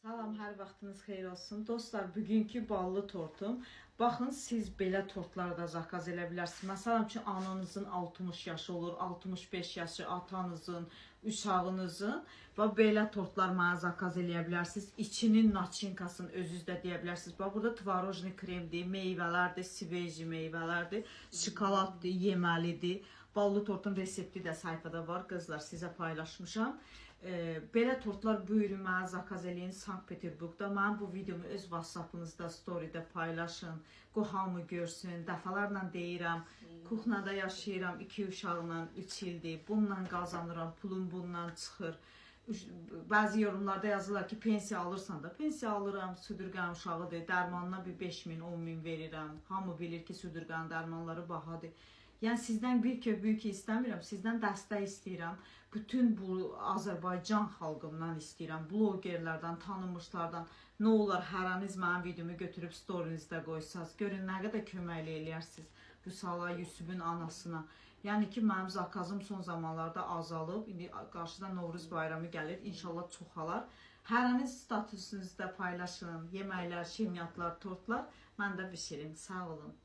Salam, hər vaxtınız xeyir olsun. Dostlar, bugünkü ballı tortum. Baxın, siz belə tortlar da zakaz edə bilərsiniz. Məsələn üçün, ananızın 60 yaşı olur, 65 yaşı, atanızın, uşağınızın və belə tortlar mənə zakaz edə bilərsiniz. İçinin naçinkasını özünüz də deyə bilərsiniz. Bax, burada tvarojni kremdir, meyvələrdir, sveji meyvələrdir, şokoladdır, yeməlidir. Ballı tortun resepti də sayfada var, qızlar, sizə paylaşmışam. Belə tortlar buyurun mənə zakaz eləyin Sankt-Peterburqda. Mənim bu videomu öz WhatsApp-ınızda, storydə paylaşın. Qoy hamı görsün. Dəfələrlə deyirəm, kuxnada yaşayıram, 2 uşaqla 3 ildir. Bununla qazanıram, pulum bundan çıxır. Bəzi yorumlarda yazırlar ki, pensiya alırsan da. Pensiya alıram, südürqən uşağıdır. Dərmanına bir 5 min, 10 min verirəm. Hamı bilir ki, südürqən dərmanları bahadır. Yəni sizdən bir köpük istəmirəm, sizdən dəstək istəyirəm. Bütün bu Azərbaycan xalqımdan istəyirəm, blogerlərdən, tanınmışlardan. Nə olar, hərəniz mənim videomu götürüb storinizdə qoysaz, görün nə qədər köməkli eləyərsiniz Vüsala Yusubun anasına. Yəni ki, mənim zakazım son zamanlarda azalıb, indi qarşıda Novruz bayramı gəlir, inşallah çoxalar. Hərəniz statusunuzda paylaşın, yeməklər, şirniyyatlar, tortlar, mən də bişirim. Sağ olun.